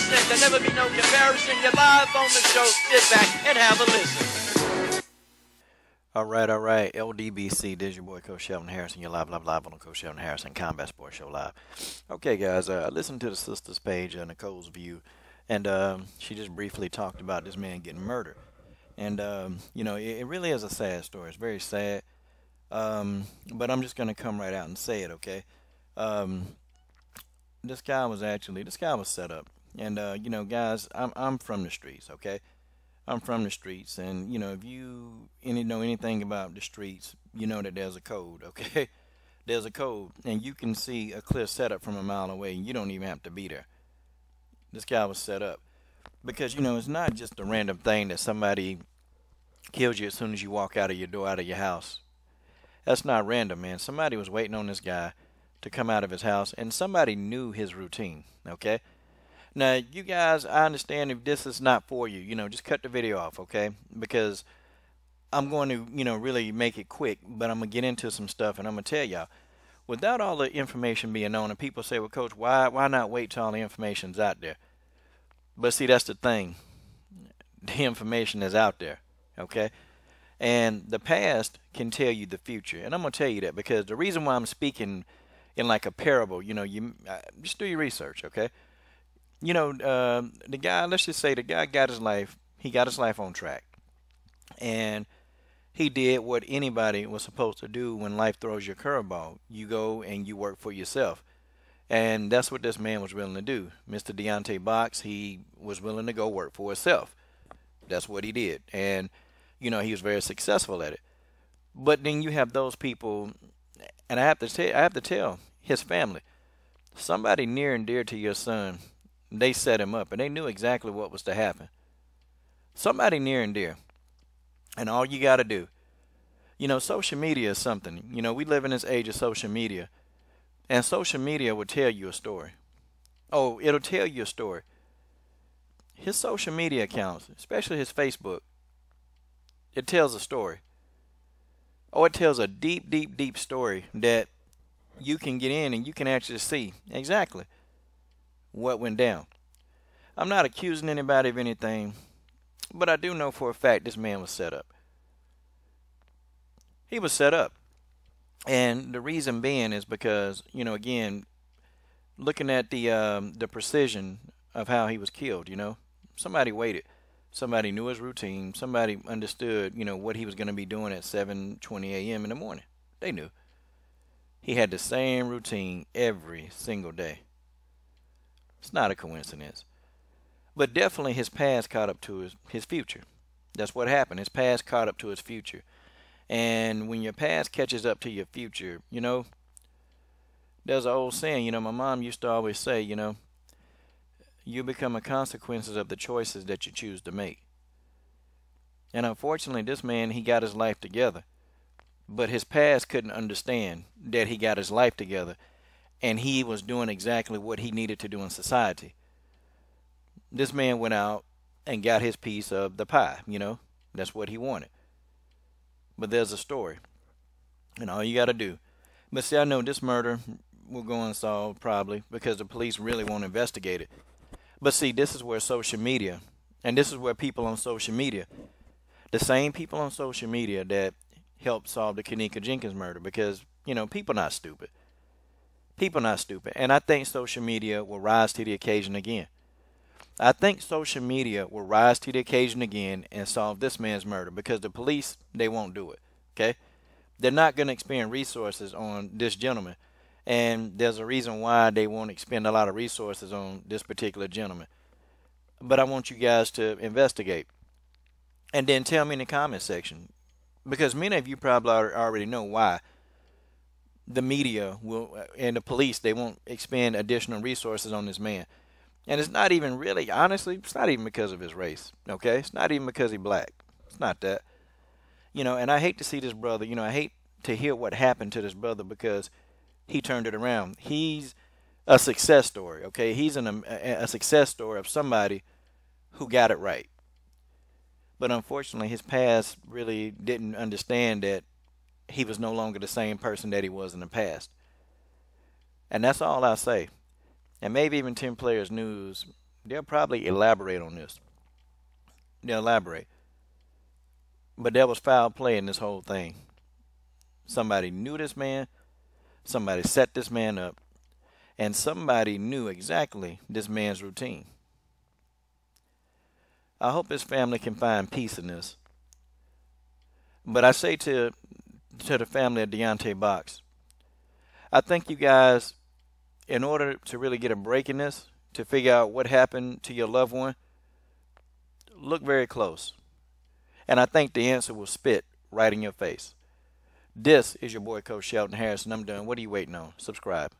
listen. There'll never be no comparison. You're live on the show. Sit back and have a listen. All right. LDBC, this is your boy, Coach Sheldon Harrison. You're live on the Coach Sheldon Harrison Combat Sports Show Live. Okay, guys, listen to the sister's page, Nicole's View, and she just briefly talked about this man getting murdered. And, it really is a sad story. It's very sad. But I'm just going to come right out and say it, okay? This guy was set up. And, guys, I'm from the streets, okay? I'm from the streets, and if you know anything about the streets, you know that there's a code, okay? There's a code, and you can see a clear setup from a mile away, and you don't even have to be there. This guy was set up because it's not just a random thing that somebody kills you as soon as you walk out of your door, out of your house. That's not random, man. Somebody was waiting on this guy to come out of his house, and somebody knew his routine, okay? Now, you guys, I understand if this is not for you, just cut the video off, okay? Because I'm going to, really make it quick, but I'm going to get into some stuff, and I'm going to tell y'all, without all the information being known, and people say, well, Coach, why not wait till all the information's out there? But see, that's the thing. The information is out there, okay? And the past can tell you the future, and I'm going to tell you that because the reason why I'm speaking in like a parable, you just do your research, okay? The guy, let's just say the guy got his life on track. And he did what anybody was supposed to do when life throws you a curveball. You go and you work for yourself. And that's what this man was willing to do. Mr. Deontay Box, he was willing to go work for himself. That's what he did. And, he was very successful at it. But then you have those people, and I have to tell his family, somebody near and dear to your son, they set him up, and they knew exactly what was to happen. Somebody near and dear. And all you got to do, social media is something. We live in this age of social media, and social media will tell you a story. Oh, it'll tell you a story. His social media accounts, especially his Facebook, it tells a story. Oh, it tells a deep, deep, deep story that you can get in and you can actually see exactly what went down. I'm not accusing anybody of anything, but I do know for a fact this man was set up. He was set up. And the reason being is because, again, looking at the precision of how he was killed, somebody waited. Somebody knew his routine. Somebody understood, what he was going to be doing at 7:20 a.m. in the morning. They knew. He had the same routine every single day. It's not a coincidence. But definitely his past caught up to his future. That's what happened. His past caught up to his future. And when your past catches up to your future, there's an old saying, my mom used to always say, you become a consequences of the choices that you choose to make. And unfortunately, this man, he got his life together. But his past couldn't understand that he got his life together and he was doing exactly what he needed to do in society. This man went out and got his piece of the pie, That's what he wanted. But there's a story. And all you got to do. But see, I know this murder will go unsolved probably because the police really won't investigate it. But see, this is where social media, and this is where people on social media, the same people on social media that helped solve the Kanika Jenkins murder because, people not stupid. People not stupid. And I think social media will rise to the occasion again. I think social media will rise to the occasion again and solve this man's murder because the police, they won't do it, okay? They're not going to expend resources on this gentleman. And there's a reason why they won't expend a lot of resources on this particular gentleman. But I want you guys to investigate. And then tell me in the comment section. Because many of you probably already know why the media will and the police, they won't expend additional resources on this man. And it's not even really, honestly, it's not even because of his race, okay? It's not even because he's black. It's not that. And I hate to see this brother, I hate to hear what happened to this brother because he turned it around. He's a success story, okay? He's a success story of somebody who got it right. But unfortunately, his past really didn't understand that he was no longer the same person that he was in the past. And that's all I say. And maybe even 10 Players News, they'll probably elaborate on this. They'll elaborate. But there was foul play in this whole thing. Somebody knew this man, somebody set this man up, and somebody knew exactly this man's routine. I hope his family can find peace in this. But I say to the family of Deontay Box, I think you guys, in order to really get a break in this, to figure out what happened to your loved one, look very close. And I think the answer will spit right in your face. This is your boy, Coach Shelton Harris, and I'm done. What are you waiting on? Subscribe.